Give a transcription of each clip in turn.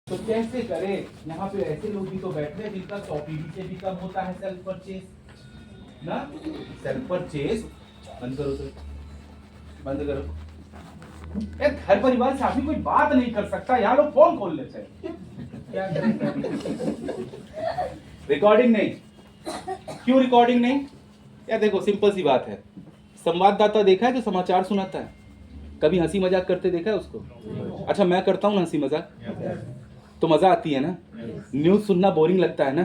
तो कैसे करें? यहाँ पे ऐसे लोग भी तो बैठे हैं जिनका 100 पीवी से भी कम होता है सेल्फ परचेज ना। सेल्फ परचेज बंद करो सर, बंद करो यार। घर परिवार से आदमी कोई बात नहीं कर सकता, यहाँ लोग फोन खोल लेते हैं। क्या करें? रिकॉर्डिंग नहीं। क्यों रिकॉर्डिंग नहीं? यार देखो सिंपल सी बात है, संवाददाता देखा है जो समाचार सुनाता है, कभी हंसी मजाक करते देखा है उसको? अच्छा मैं करता हूँ ना हंसी मजाक, तो मजा आती है ना। न्यूज सुनना बोरिंग लगता है ना।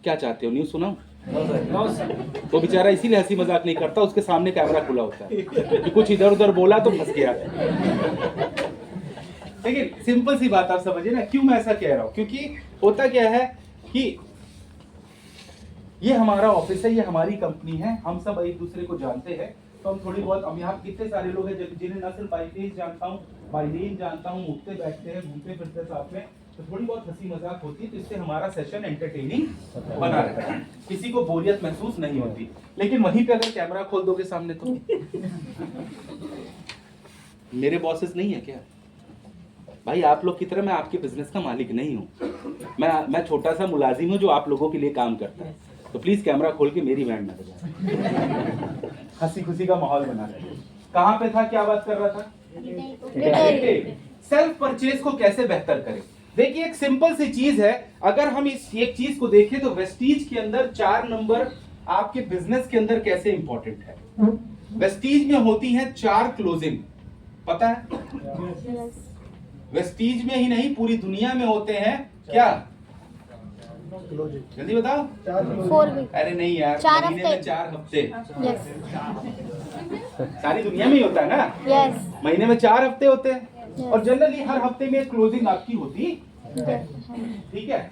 क्या चाहते हो, न्यूज सुनाओ? तो बेचारा इसीलिए हंसी मजाक नहीं करता, उसके सामने कैमरा खुला होता है कि कुछ इधर उधर बोला तो फंस गया। लेकिन सिंपल सी बात आप समझिए ना, क्यों मैं ऐसा कह रहा हूं? क्योंकि होता क्या है कि ये हमारा ऑफिस है, ये हमारी कंपनी है, हम सब एक दूसरे को जानते हैं। तो हम थोड़ी बहुत, अब यहाँ कितने सारे लोग हैं जिन्हें न सिर्फ बाई फेस जानता हूँ, बाई नेम जानता हूँ, उठते बैठते हैं, घूमते फिरते साथ में, तो थोड़ी बहुत हंसी मजाक होती है, तो इससे हमारा सेशन एंटरटेनिंग बना रहता है, किसी को बोरियत महसूस नहीं होती। लेकिन वहीं पे अगर कैमरा खोल दोगे सामने तो मेरे बॉसेस नहीं है क्या भाई? आप लोग की तरह मैं आपके बिजनेस का मालिक नहीं हूँ, मैं छोटा सा मुलाजिम हूँ जो आप लोगों के लिए काम करता है। तो प्लीज कैमरा खोल के मेरी बैंड ना बजाओ, हंसी खुशी का माहौल बना रहे। कहाँ पे था, क्या बात कर रहा था? सेल्फ परचेज को कैसे बेहतर करें। देखिए एक सिंपल सी चीज है, अगर हम इस एक चीज को देखें तो वेस्टीज के अंदर 4 नंबर आपके बिजनेस के अंदर कैसे इंपॉर्टेंट है। वेस्टीज में होती हैं 4 क्लोजिंग, पता है? वेस्टीज में ही नहीं पूरी दुनिया में होते हैं क्या? जल्दी बताओ। 4 वीक। अरे नहीं यार, 4 महीने में 4 हफ्ते। यस। सारी दुनिया में ही होता है ना। यस। महीने में 4 हफ्ते होते हैं। Yes. और जनरली हर हफ्ते में क्लोजिंग आपकी होती है, ठीक है।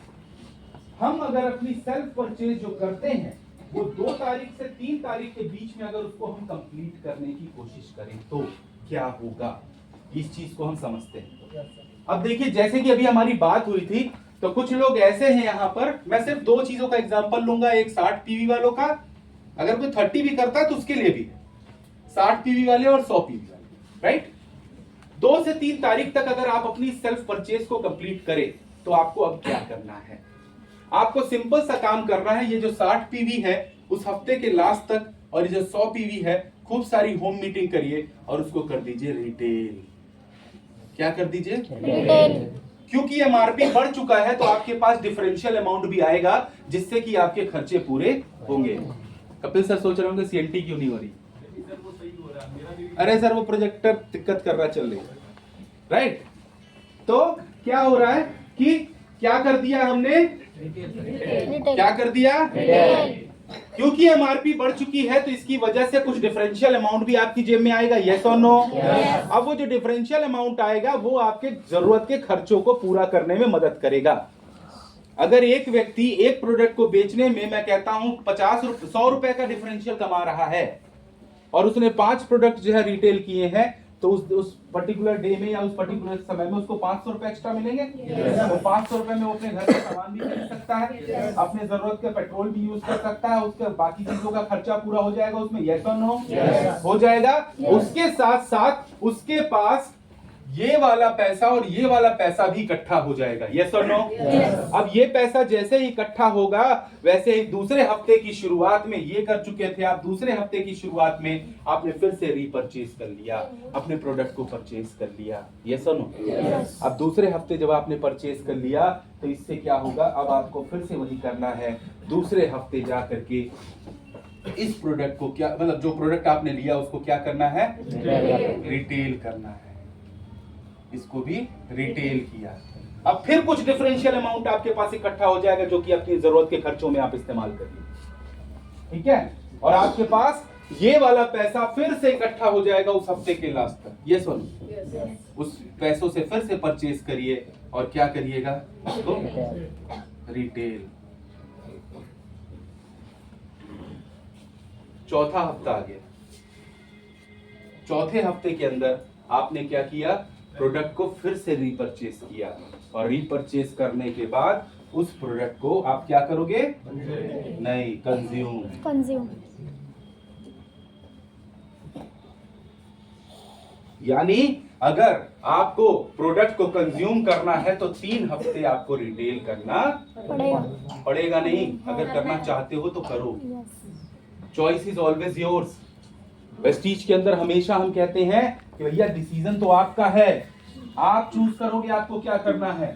हम अगर अपनी सेल्फ परचेज जो करते हैं वो 2 तारीख से 3 तारीख के बीच में अगर उसको हम कंप्लीट करने की कोशिश करें तो क्या होगा, इस चीज को हम समझते हैं। अब देखिए जैसे कि अभी हमारी बात हुई थी, तो कुछ लोग ऐसे हैं यहाँ पर, मैं सिर्फ 2 चीजों का एग्जांपल लूंगा, एक 60 पीवी वालों का, अगर कोई 30 भी करता है तो उसके लिए भी 60 पीवी वाले और 100 पीवी वाले, राइट। 2 से 3 तारीख तक अगर आप अपनी सेल्फ परचेज को कंप्लीट करें तो आपको अब क्या करना है? आपको सिंपल सा काम करना है। ये जो 60 पीवी है उस हफ्ते के लास्ट तक, और ये जो 100 पीवी है, खूब सारी होम मीटिंग करिए और उसको कर दीजिए रिटेल। क्या कर दीजिए? रिटेल। क्योंकि एमआरपी बढ़ चुका है तो आपके पास डिफरेंशियल अमाउंट भी आएगा जिससे कि आपके खर्चे पूरे होंगे। कपिल सर सोच रहे होंगे सीएनटी क्यों नहीं हो रही? अरे सर वो प्रोजेक्टर दिक्कत कर रहा, चल रही है, राइट। तो क्या हो रहा है कि क्या कर दिया हमने? रिटेल। क्या कर दिया? रिटेल। क्योंकि एमआरपी बढ़ चुकी है तो इसकी वजह से कुछ डिफरेंशियल अमाउंट भी आपकी जेब में आएगा, यस और नो? अब वो जो डिफरेंशियल अमाउंट आएगा वो आपके जरूरत के खर्चों को पूरा करने में मदद करेगा। अगर एक व्यक्ति एक प्रोडक्ट को बेचने में, मैं कहता हूं 100 रुपए का डिफरेंशियल कमा रहा है और उसने 5 प्रोडक्ट जो है रिटेल किए हैं, तो उस पर्टिकुलर डे में या उस पर्टिकुलर समय में उसको 500 रुपए एक्स्ट्रा मिलेंगे। तो 500 रुपए में वो अपने घर का सामान भी खरीद सकता है, अपने जरूरत का पेट्रोल भी यूज कर सकता है, उसका बाकी चीजों का खर्चा पूरा हो जाएगा उसमें, यस और नो? हो जाएगा। उसके साथ साथ उसके पास ये वाला पैसा और ये वाला पैसा भी इकट्ठा हो जाएगा, यस और नो? अब ये पैसा जैसे ही इकट्ठा होगा वैसे ही दूसरे हफ्ते की शुरुआत में, ये कर चुके थे आप, दूसरे हफ्ते की शुरुआत में आपने फिर से रीपरचेज कर लिया, अपने प्रोडक्ट को परचेज कर लिया, यस और नो? अब दूसरे हफ्ते जब आपने परचेज कर लिया तो इससे क्या होगा, अब आपको फिर से वही करना है, दूसरे हफ्ते जा करके इस प्रोडक्ट को क्या, मतलब जो प्रोडक्ट आपने लिया उसको क्या करना है? रिटेल करना है। इसको भी रिटेल किया, अब फिर कुछ डिफरेंशियल अमाउंट आपके पास इकट्ठा हो जाएगा जो कि अपनी जरूरत के खर्चों में आप इस्तेमाल करिए, ठीक है। और आपके पास ये वाला पैसा फिर से इकट्ठा हो जाएगा उस हफ्ते के लास्ट तक, यस और नो? उस पैसों से फिर से परचेज करिए और क्या करिएगा? उसको रिटेल। चौथा हफ्ता आ गया, चौथे हफ्ते के अंदर आपने क्या किया? प्रोडक्ट को फिर से रीपरचेज किया, और रीपरचेज करने के बाद उस प्रोडक्ट को आप क्या करोगे? नहीं, कंज्यूम। यानी अगर आपको प्रोडक्ट को कंज्यूम करना है तो 3 हफ्ते आपको रिटेल करना पड़ेगा। पड़ेगा नहीं, अगर करना चाहते हो तो करो। Choice is always yours. Vestige के अंदर हमेशा हम कहते हैं कि भैया डिसीजन तो आपका है, आप चूज करोगे आपको क्या करना है।